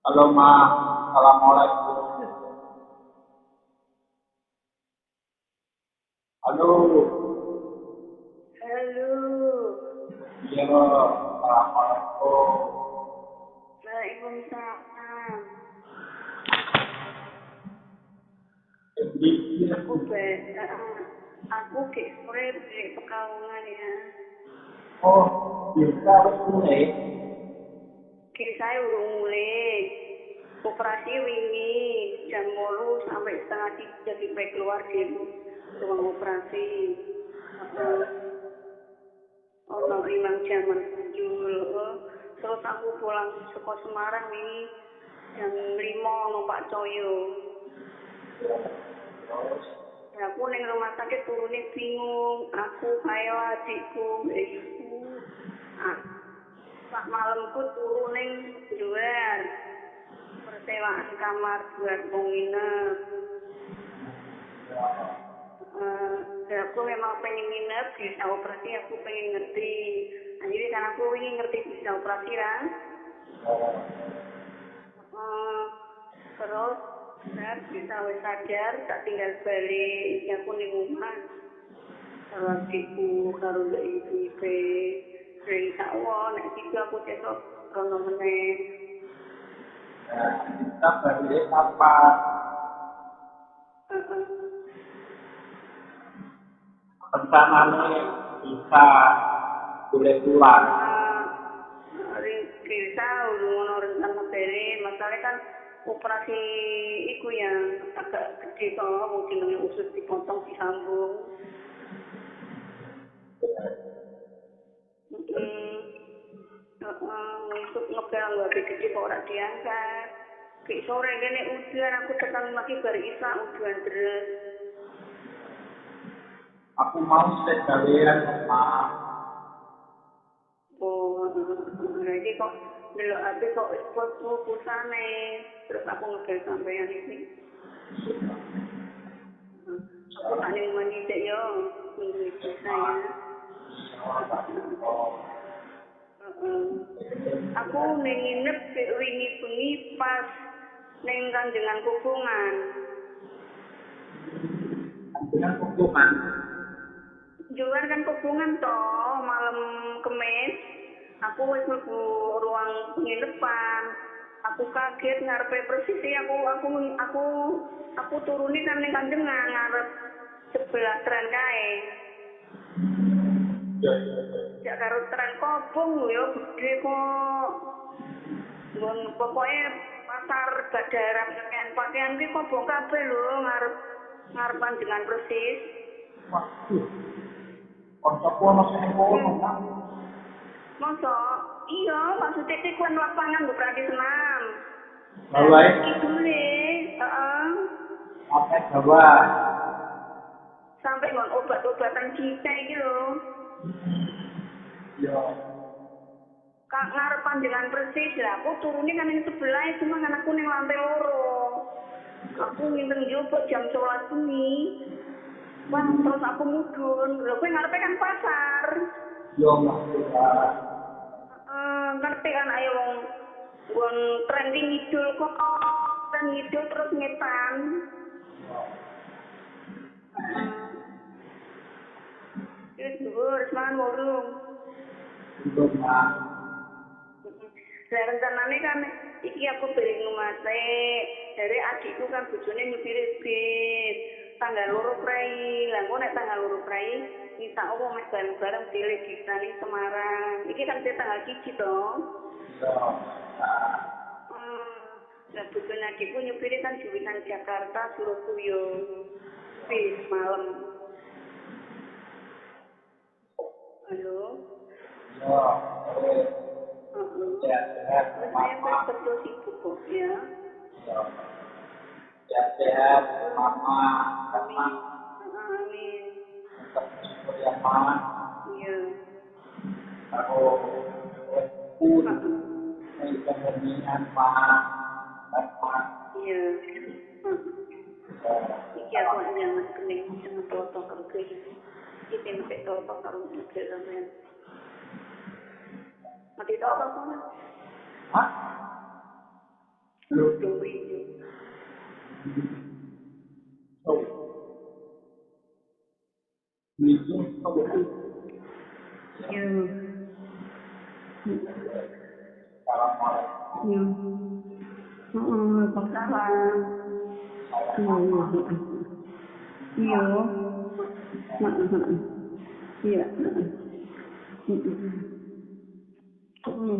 Halo Ma, Assalamualaikum. Halo, Halo, iya Assalamualaikum. Waalaikumsalam. Jadi, Aku aku ke sore beli Pekalongan ya. oh, bisa wis mulai. Ki saya urung mulai. Operasi wingi jam 8 sampai setengah 3 kita keluar di ruang operasi. Heeh. Ono Imam Jaman Punjul. Terus aku pulang saka Semarang wingi jam 5 numpak Coyo. Ya, aku ning rumah sakit turune bingung. Aku Kaila adikku, ibu. Ah, Pak malamku turu ning luar. Persewaan kamar buat wong nginep. Ya aku memang pengen nginep bisa operasi, aku pengen ngerti. Nah, jadi kan aku ingin ngerti bisa operasi lah. Eh, terus bar bisa wis sadar tak tinggal balik iki aku ning omah. Karo adikku, karo mbak ibu-ibu. Sering sakwo, nek situ aku sesok rono meneh. Kita balik kapan? Heeh. Rencananya bisa boleh pulang. Ring Kirsa urung ono rencana bere, masalahnya kan operasi iku yang agak gede to, wong jenenge usus dipotong disambung. Untuk ngebel nggawe gede kok ora diangkat. Kayak sore kene udan aku tekan lagi bar isa udan terus. Aku mau set gawean Ma. Oh, lagi kok delok HP kok wis pulsane. Terus aku ngebel sampean iki. Aku tak ning mandi sik yo, nunggu ibu saya. Aku ning nginep wingi bengi pas ning Kanjengan Kubungan. Dengan hukuman. Juar kan Kubungan toh malam Kemis. Aku wis mlebu ruang penginapan. Aku kaget ngarepe persis sih aku turune kan ning Kanjengan ngarep sebelah tren kae. Jak karo tren kobong lho ya gede kok. Nggon pokoke pasar Gadaram pakaian ki kobong kabeh lho ngarep Panjenengan persis. Waduh, koncoku ono sing ning kono, Ma. Mosok iya maksudnya ki kuwi lapangan lho Pradi Senam. Bawa Terus kidule, heeh. sampai bawah. Sampai ngon obat-obatan cita iki lho. Yo, Kak ngarep Panjenengan persis lah. Aku turune kan ning sebelah cuma kan aku ning lantai loro. Aku nginteng njupuk jam 11 bengi. Wah, terus aku mudun. Lho kowe ngarepe kan pasar. yo ngerti lah. Ngerti kan ayo wong nggon tren ki ngidul kok. Tren ngidul terus ngetan. Heeh. Wis dhuwur, wis mangan urung. Untuk Ma. Lah rencanane kan iki aku beli Mas dari adikku kan bojone nyupir bis. Tanggal loro Prai. Lah engko nek tanggal loro Prai insya Allah meh bareng-bareng pilih di ning Semarang. Iki kan tanggal 1 to. Yo, Lah bojone adikku nyupir kan jurusan Jakarta Surabaya. Bis malam. Halo. yo, eh, Heeh. sehat-sehat, Oh, saya Mama. betul sibuk kok ya. Yo, sehat-sehat, Eh, Mama. Mama, amin. Amin. tetap bersyukur ya, Ma. Iya. Aku pun Heeh. kemudian Ma. Ma. Iya. Heeh. Iki aku jangan kening jangan toto karo kiri. Iki nek toto karo mobil sampean. Mati toto kok. Hah? kerudung hijau. Oh, hijau apa itu? Iya. Assalamualaikum. Iya. Waalaikumsalam. Iya. Iya. Iya.